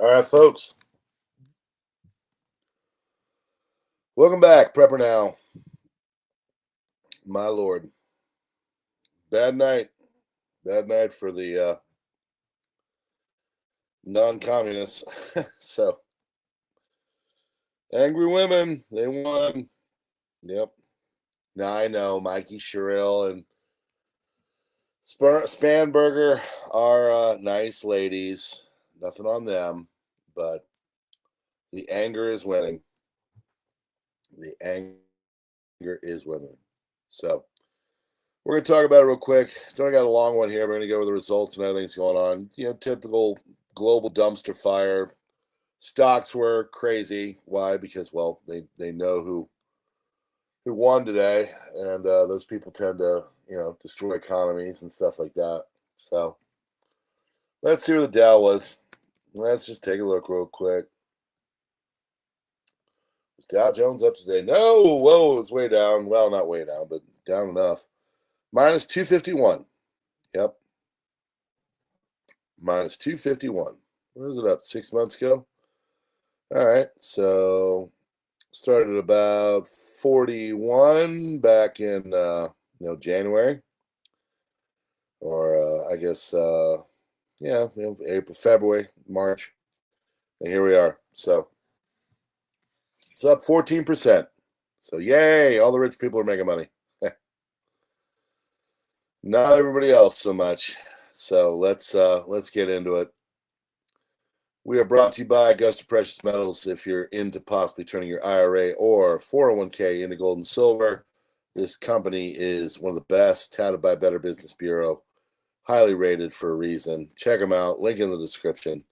All right, folks. Welcome back, PrepperNow. My lord. Bad night. Bad night for the non-communists. So, angry women, they won. Yep. Now I know Mikey Sherrill and Spanberger are nice ladies. Nothing on them, but the anger is winning. The anger is winning. So, we're going to talk about it real quick. Don't got a long one here. We're going to go over the results and everything's going on. Typical global dumpster fire. Stocks were crazy. Why? Because, well, they know who won today, and those people tend to, destroy economies and stuff like that. So let's see where the Dow was. Let's just take a look real quick. Was Dow Jones up today? No, whoa, it's way down. Well, not way down, but down enough. Minus 251. Yep. Minus 251. Where was it up? 6 months ago? All right. So started about 41 back in, January. Or I guess, April, February, March. And here we are. So it's up 14%. So yay, all the rich people are making money. Not everybody else so much. So let's get into it. We are brought to you by Augusta Precious Metals. If you're into possibly turning your IRA or 401k into gold and silver, this company is one of the best, touted by Better Business Bureau, highly rated for a reason. Check them out. Link in the description.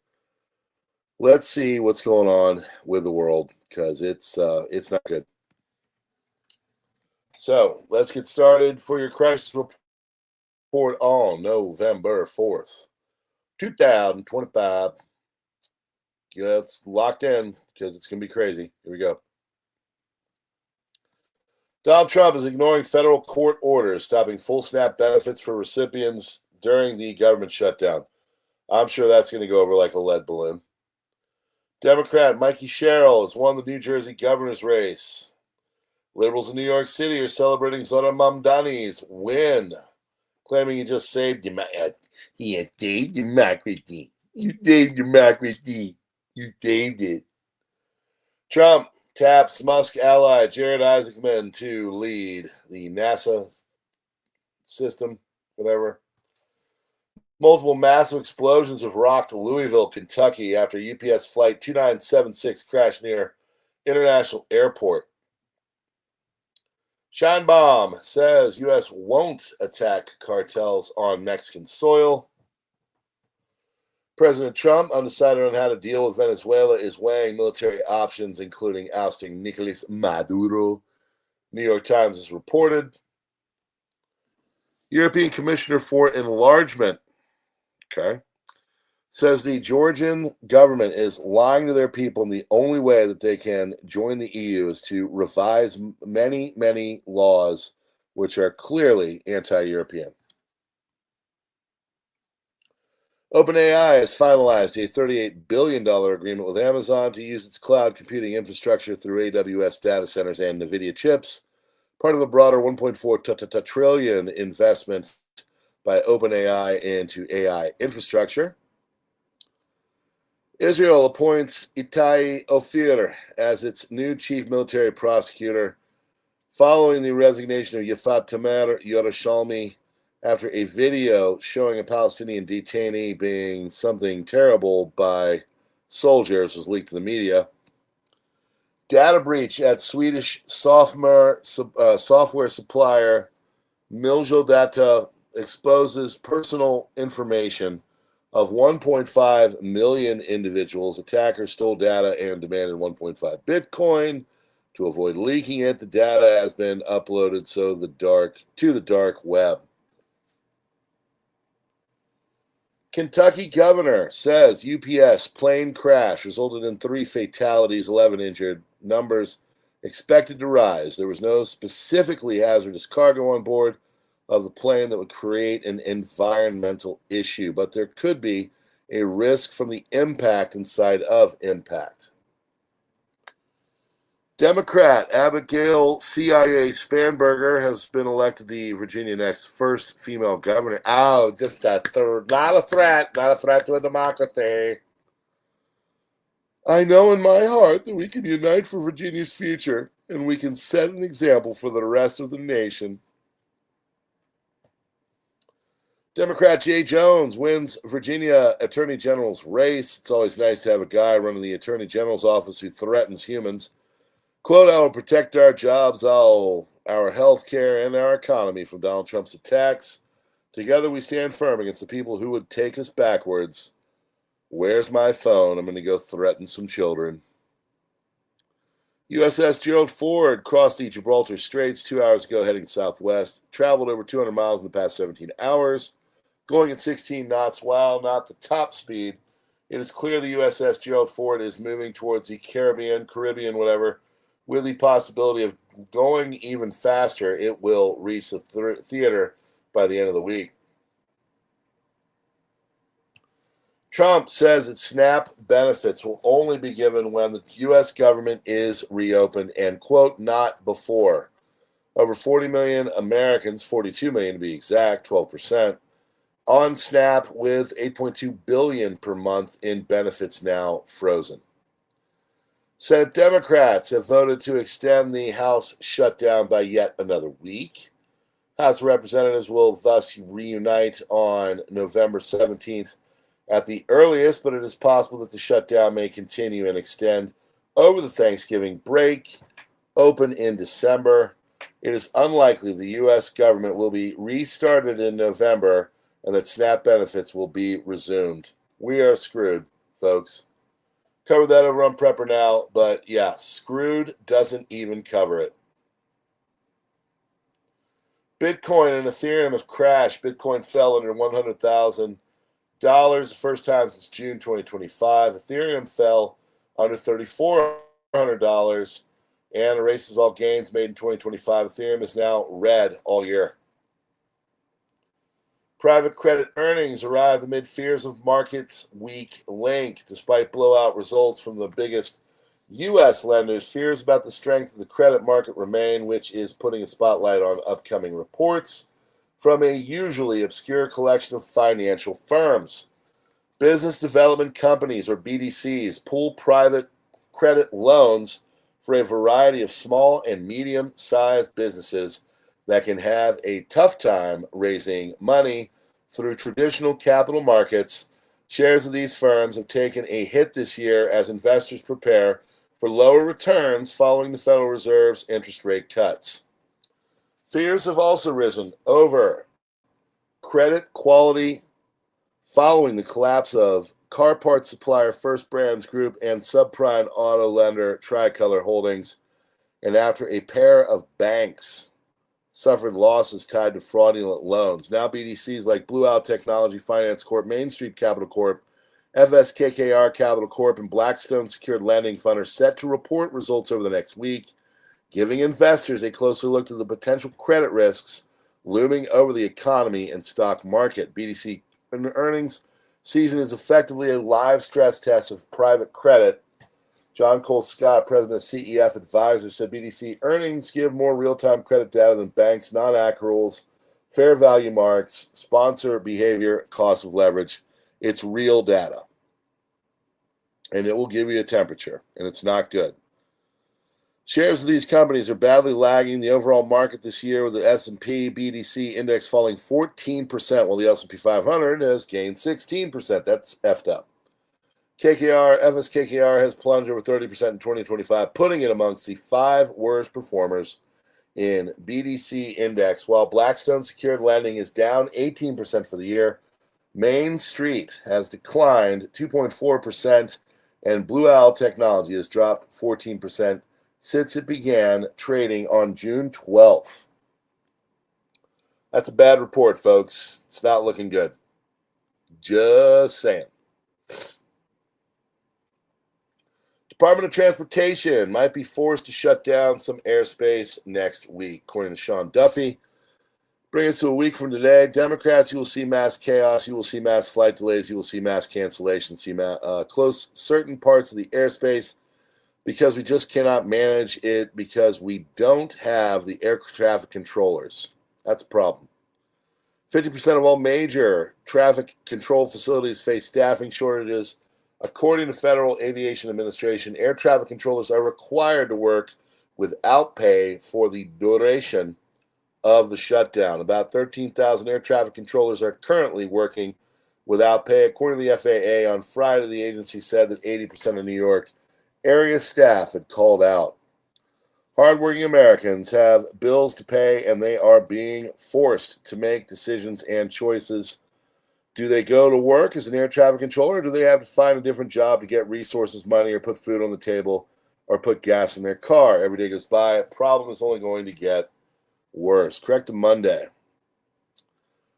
Let's see what's going on with the world, because it's not good. So let's get started for your crisis report on November 4th, 2025. Yeah, it's locked in because it's going to be crazy. Here we go. Donald Trump is ignoring federal court orders stopping full SNAP benefits for recipients during the government shutdown. I'm sure that's going to go over like a lead balloon. Democrat Mikey Sherrill has won the New Jersey governor's race. Liberals in New York City are celebrating Zohran Mamdani's win, claiming he just saved democracy. You saved democracy. You saved democracy. You saved it. Trump taps Musk ally Jared Isaacman to lead the NASA system, whatever. Multiple massive explosions have rocked Louisville, Kentucky after UPS Flight 2976 crashed near International Airport. Scheinbaum says U.S. won't attack cartels on Mexican soil. President Trump, undecided on how to deal with Venezuela, is weighing military options, including ousting Nicolas Maduro. New York Times has reported. European Commissioner for Enlargement, says the Georgian government is lying to their people, and the only way that they can join the EU is to revise many, many laws which are clearly anti-European. OpenAI has finalized a $38 billion agreement with Amazon to use its cloud computing infrastructure through AWS data centers and NVIDIA chips, part of a broader $1.4 trillion investment by OpenAI into AI infrastructure. Israel appoints Itai Ophir as its new chief military prosecutor following the resignation of Yafat Tamer Yerushalmi after a video showing a Palestinian detainee being something terrible by soldiers was leaked to the media. Data breach at Swedish software supplier Miljo Data exposes personal information of 1.5 million individuals. Attackers stole data and demanded 1.5 Bitcoin. To avoid leaking it, the data has been uploaded to the dark web. Kentucky governor says UPS plane crash resulted in 3 fatalities, 11 injured. Numbers expected to rise. There was no specifically hazardous cargo on board of the plane that would create an environmental issue, but there could be a risk from the impact inside of impact. Democrat Abigail CIA Spanberger has been elected the Virginia Next first female governor. Oh, just a third. Not a threat to a democracy. I know in my heart that we can unite for Virginia's future, and we can set an example for the rest of the nation. Democrat Jay Jones wins Virginia Attorney General's race. It's always nice to have a guy running the Attorney General's office who threatens humans. Quote, I will protect our jobs, our health care, and our economy from Donald Trump's attacks. Together we stand firm against the people who would take us backwards. Where's my phone? I'm going to go threaten some children. USS Gerald Ford crossed the Gibraltar Straits 2 hours ago heading southwest. Traveled over 200 miles in the past 17 hours, going at 16 knots. While not the top speed, it is clear the USS Gerald Ford is moving towards the Caribbean, whatever. With the possibility of going even faster, it will reach the theater by the end of the week. Trump says that SNAP benefits will only be given when the U.S. government is reopened and, quote, not before. Over 40 million Americans, 42 million to be exact, 12%, on SNAP with $8.2 billion per month in benefits now frozen. Senate Democrats have voted to extend the House shutdown by yet another week. House of Representatives will thus reunite on November 17th at the earliest, but it is possible that the shutdown may continue and extend over the Thanksgiving break, open in December. It is unlikely the U.S. government will be restarted in November and that SNAP benefits will be resumed. We are screwed, folks. Covered that over on PrepperNow, but yeah, screwed doesn't even cover it. Bitcoin and Ethereum have crashed. Bitcoin fell under $100,000 the first time since June 2025. Ethereum fell under $3,400 and erases all gains made in 2025. Ethereum is now red all year. Private credit earnings arrived amid fears of markets weak link. Despite blowout results from the biggest U.S. lenders, fears about the strength of the credit market remain, which is putting a spotlight on upcoming reports from a usually obscure collection of financial firms. Business development companies, or BDCs, pool private credit loans for a variety of small and medium-sized businesses that can have a tough time raising money through traditional capital markets. Shares of these firms have taken a hit this year as investors prepare for lower returns following the Federal Reserve's interest rate cuts. Fears have also risen over credit quality following the collapse of car parts supplier First Brands Group and subprime auto lender Tricolor Holdings, and after a pair of banks suffered losses tied to fraudulent loans. Now BDCs like Blue Owl Technology Finance Corp, Main Street Capital Corp, FSKKR Capital Corp, and Blackstone Secured Lending Fund are set to report results over the next week, giving investors a closer look to the potential credit risks looming over the economy and stock market. BDC earnings season is effectively a live stress test of private credit. John Cole Scott, president of CEF Advisors, said BDC earnings give more real-time credit data than banks, non-accruals, fair value marks, sponsor behavior, cost of leverage. It's real data. And it will give you a temperature, and it's not good. Shares of these companies are badly lagging the overall market this year, with the S&P BDC index falling 14%, while the S&P 500 has gained 16%. That's effed up. FSKKR has plunged over 30% in 2025, putting it amongst the 5 worst performers in BDC index, while Blackstone Secured Lending is down 18% for the year. Main Street has declined 2.4%, and Blue Owl Technology has dropped 14% since it began trading on June 12th. That's a bad report, folks. It's not looking good. Just saying. Department of Transportation might be forced to shut down some airspace next week. According to Sean Duffy, Bring us to a week from today. Democrats, you will see mass chaos. You will see mass flight delays. You will see mass cancellations. Close certain parts of the airspace because we just cannot manage it because we don't have the air traffic controllers. That's a problem. 50% of all major traffic control facilities face staffing shortages. According to Federal Aviation Administration, air traffic controllers are required to work without pay for the duration of the shutdown. About 13,000 air traffic controllers are currently working without pay. According to the FAA, on Friday, the agency said that 80% of New York area staff had called out. Hardworking Americans have bills to pay, and they are being forced to make decisions and choices. Do they go to work as an air traffic controller, or do they have to find a different job to get resources, money, or put food on the table, or put gas in their car? Every day goes by. Problem is only going to get worse. Correct to Monday.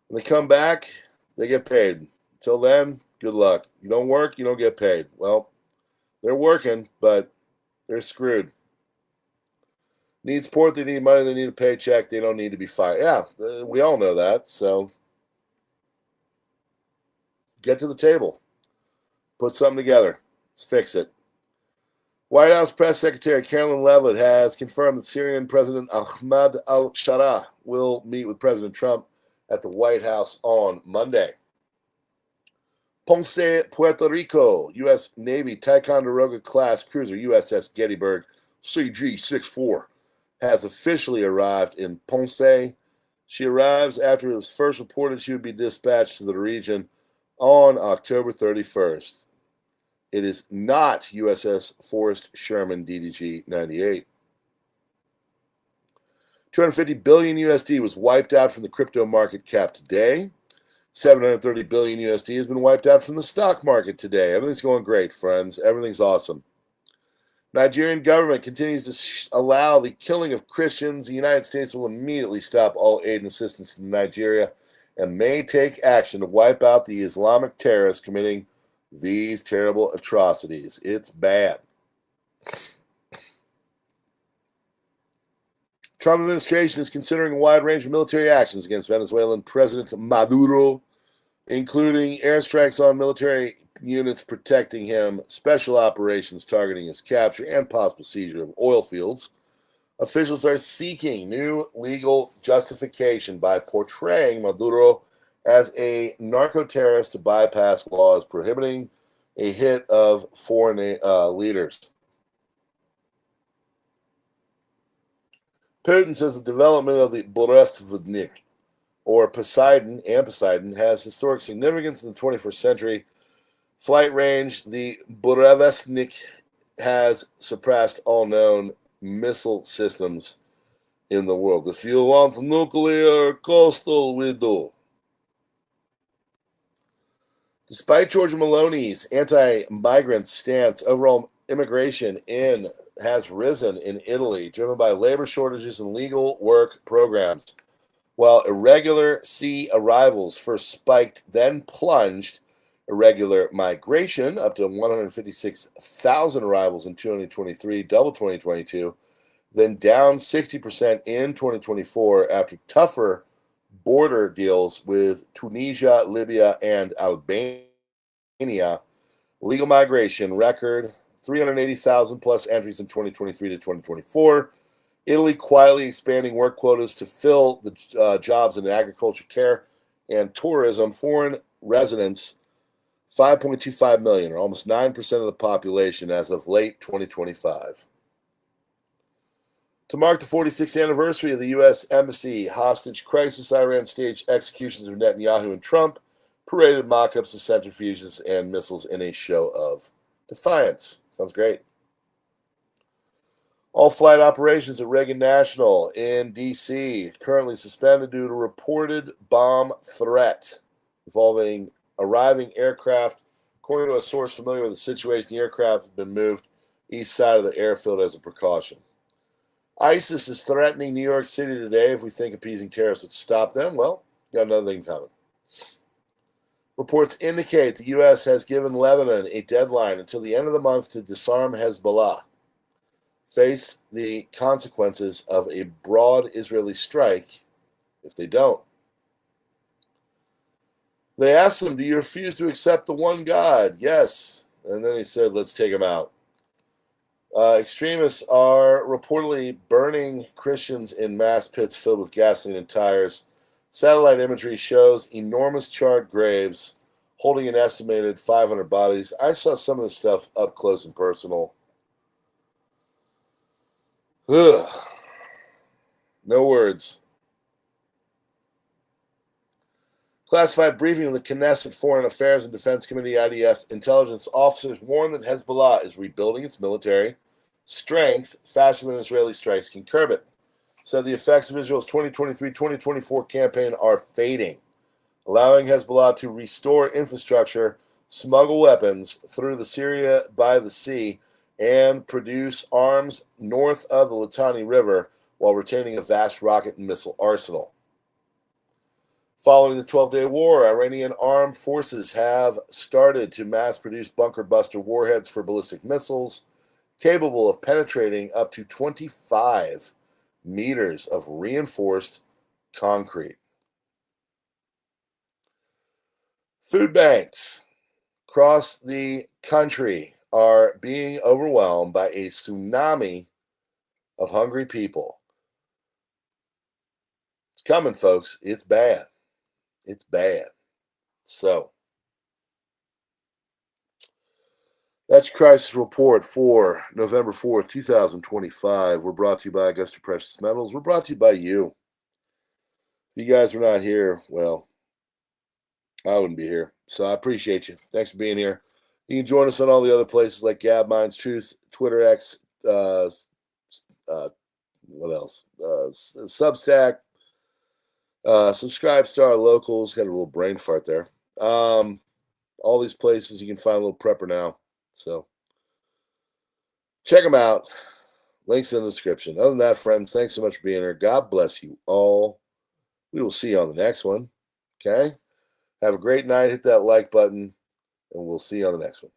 When they come back, they get paid. Until then, good luck. You don't work, you don't get paid. Well, they're working, but they're screwed. Need support, they need money, they need a paycheck, they don't need to be fired. Yeah, we all know that, so get to the table. Put something together. Let's fix it. White House Press Secretary Carolyn Leavitt has confirmed that Syrian President Ahmad al-Shara will meet with President Trump at the White House on Monday. Ponce, Puerto Rico, U.S. Navy Ticonderoga-class cruiser USS Gettysburg CG-64 has officially arrived in Ponce. She arrives after it was first reported she would be dispatched to the region on October 31st. It is not USS Forrest Sherman DDG-98. 250 billion USD was wiped out from the crypto market cap today. 730 billion USD has been wiped out from the stock market today. Everything's going great, friends. Everything's awesome. Nigerian government continues to allow the killing of Christians. The United States will immediately stop all aid and assistance to Nigeria and may take action to wipe out the Islamic terrorists committing these terrible atrocities. It's bad. Trump administration is considering a wide range of military actions against Venezuelan President Maduro, including airstrikes on military units protecting him, special operations targeting his capture, and possible seizure of oil fields. Officials are seeking new legal justification by portraying Maduro as a narco-terrorist to bypass laws prohibiting a hit of foreign leaders. Putin says the development of the Boresvnik, or Poseidon, has historic significance in the 21st century. Flight range, the Boresvnik has surpassed all known missile systems in the world. If you want nuclear coastal, we do. Despite Georgia Maloney's anti-migrant stance, overall immigration has risen in Italy, driven by labor shortages and legal work programs. While irregular sea arrivals first spiked, then plunged, irregular migration up to 156,000 arrivals in 2023, double 2022, then down 60% in 2024 after tougher border deals with Tunisia, Libya, and Albania. Legal migration record 380,000 plus entries in 2023 to 2024. Italy quietly expanding work quotas to fill the jobs in agriculture, care, and tourism. Foreign residents, 5.25 million, or almost 9% of the population as of late 2025. To mark the 46th anniversary of the U.S. Embassy hostage crisis, Iran staged executions of Netanyahu and Trump, paraded mock-ups of centrifuges and missiles in a show of defiance. Sounds great. All flight operations at Reagan National in D.C. currently suspended due to reported bomb threat involving arriving aircraft. According to a source familiar with the situation, the aircraft has been moved east side of the airfield as a precaution. ISIS is threatening New York City today. If we think appeasing terrorists would stop them, well, got another thing coming. Reports indicate the U.S. has given Lebanon a deadline until the end of the month to disarm Hezbollah, face the consequences of a broad Israeli strike if they don't. They asked him, do you refuse to accept the one God? Yes. And then he said, let's take him out. Extremists are reportedly burning Christians in mass pits filled with gasoline and tires. Satellite imagery shows enormous charred graves holding an estimated 500 bodies. I saw some of the stuff up close and personal. Ugh. No words. Classified briefing of the Knesset Foreign Affairs and Defense Committee IDF intelligence officers warn that Hezbollah is rebuilding its military strength faster than Israeli strikes can curb it. Said the effects of Israel's 2023-2024 campaign are fading, allowing Hezbollah to restore infrastructure, smuggle weapons through the Syria by the sea, and produce arms north of the Litani River while retaining a vast rocket and missile arsenal. Following the 12-day war, Iranian armed forces have started to mass-produce bunker-buster warheads for ballistic missiles capable of penetrating up to 25 meters of reinforced concrete. Food banks across the country are being overwhelmed by a tsunami of hungry people. It's coming, folks. It's bad. It's bad. So, that's Crisis Report for November 4th, 2025. We're brought to you by Augusta Precious Metals. We're brought to you by you. If you guys were not here, well, I wouldn't be here. So I appreciate you. Thanks for being here. You can join us on all the other places like Gab Minds Truth, Twitter X, what else? Substack, Subscribe Star Locals. Got a little brain fart there. All these places you can find a little PrepperNow. So check them out. Links in the description. Other than that, friends, thanks so much for being here. God bless you all. We will see you on the next one. Okay? Have a great night. Hit that like button, and we'll see you on the next one.